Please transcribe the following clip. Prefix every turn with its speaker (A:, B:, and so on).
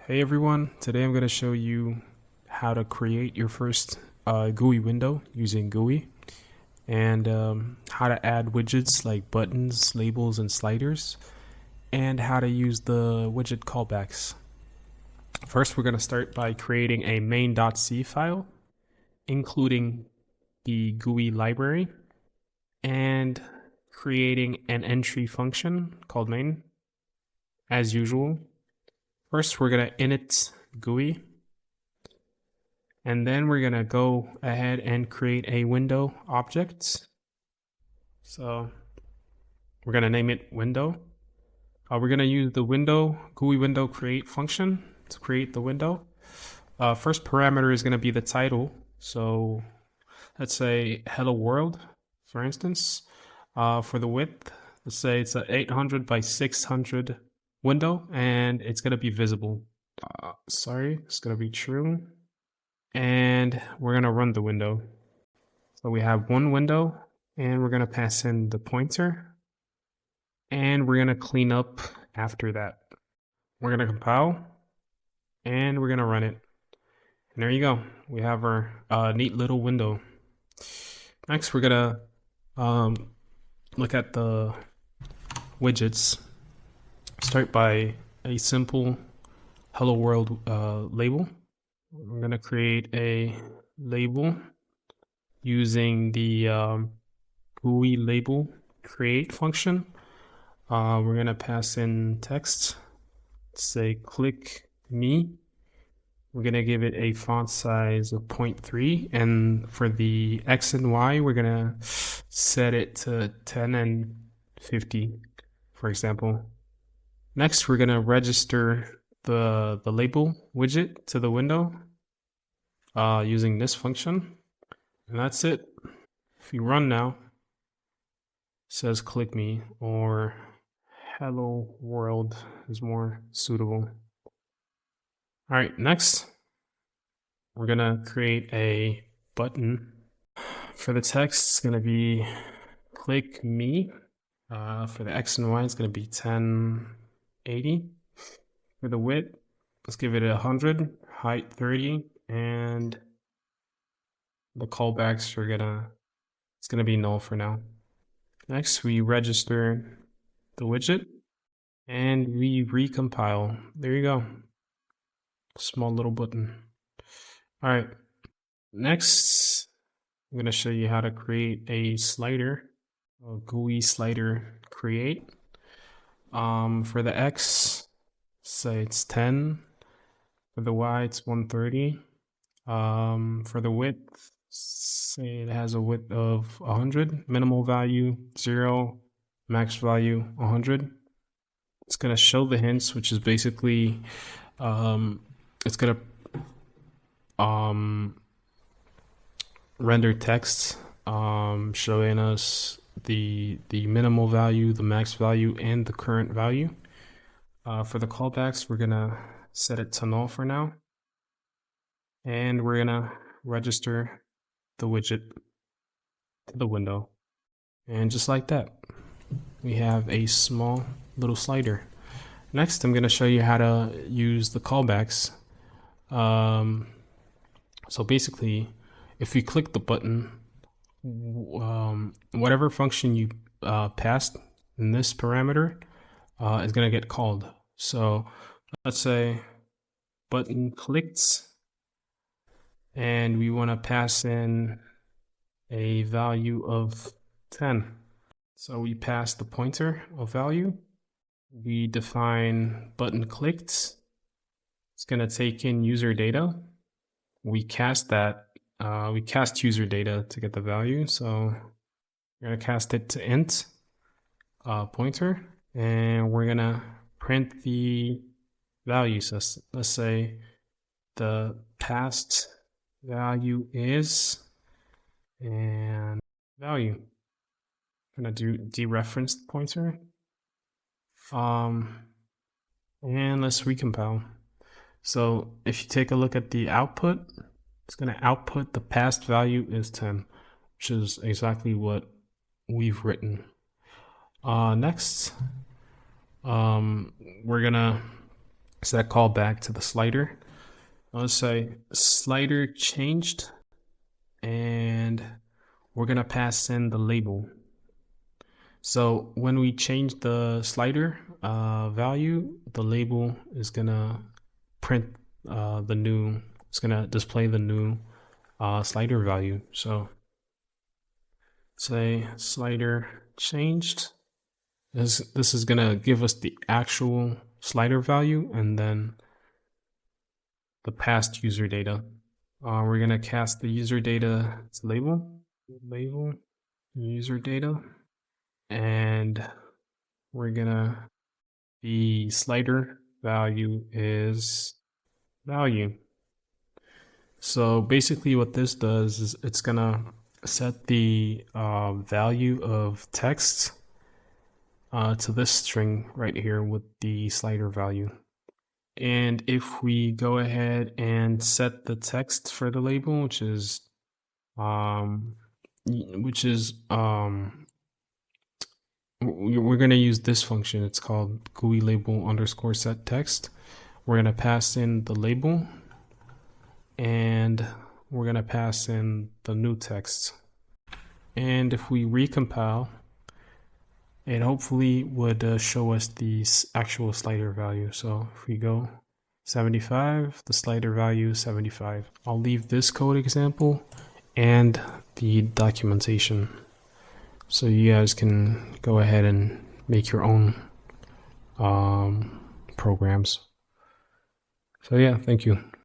A: Hey everyone, today I'm going to show you how to create your first GUI window using GUI and how to add widgets like buttons, labels, and sliders, and how to use the widget callbacks. First, we're going to start by creating a main.c file, including the GUI library, and creating an entry function called main, as usual. First, we're going to init GUI, and then we're going to go ahead and create a window object. So we're going to name it window. We're going to use the GUI window create function to create the window. First parameter is going to be the title. So let's say hello world, for instance. For the width, let's say it's an 800 by 600 window, and it's going to be visible. It's going to be true. And we're going to run the window. So we have one window, and we're going to pass in the pointer, and we're going to clean up after that. We're going to compile, and we're going to run it. And there you go. We have our neat little window. Next, we're going to look at the widgets. Start by a simple hello world label. We're going to create a label using the GUI label create function. We're going to pass in text, say click me. We're going to give it a font size of 0.3, and for the X and Y, we're going to set it to 10 and 50, for example. Next, we're going to register the label widget to the window using this function. And that's it. If you run now, it says click me, or hello world is more suitable. All right, next, we're going to create a button. For the text, it's going to be click me. For the X and Y, it's going to be 1080. For the width, let's give it 100, height 30, and the callbacks it's gonna be null for now. Next, we register the widget and we recompile. There you go. Small little button. All right. Next, I'm gonna show you how to create a slider, a GUI slider create. For the X, say it's 10. For the Y, it's 130. For the width, say it has a width of 100. Minimal value 0. Max value 100. It's gonna show the hints, which is basically it's gonna render text showing us the minimal value, the max value, and the current value. For the callbacks, we're gonna set it to null for now, and we're gonna register the widget to the window. And just like that, we have a small little slider. Next, I'm gonna show you how to use the callbacks. So basically, if you click the button, whatever function you passed in this parameter is gonna get called. So let's say button clicked, and we want to pass in a value of 10. So we pass the pointer of value. We define button clicked. It's going to take in user data. We cast user data to get the value. So we're going to cast it to int pointer, and we're going to print the value. So let's say the past value is, and value. I'm gonna dereference the pointer. And let's recompile. So if you take a look at the output, it's gonna output the past value is 10, which is exactly what we've written. Next, we're gonna So that call back to the slider. Let's say slider changed, and we're gonna pass in the label. So when we change the slider value, the label is gonna print it's gonna display the new slider value. So say slider changed. This is gonna give us the actual slider value and then the past user data. We're gonna cast the user data to label user data, and we're gonna the slider value is value. So basically what this does is it's gonna set the value of text to this string right here with the slider value. And if we go ahead and set the text for the label, which is we're going to use this function. It's called GUI label underscore set text. We're going to pass in the label, and we're going to pass in the new text. And if we recompile, it hopefully would show us the actual slider value. So if we go 75, the slider value is 75. I'll leave this code example and the documentation so you guys can go ahead and make your own programs. So yeah, thank you.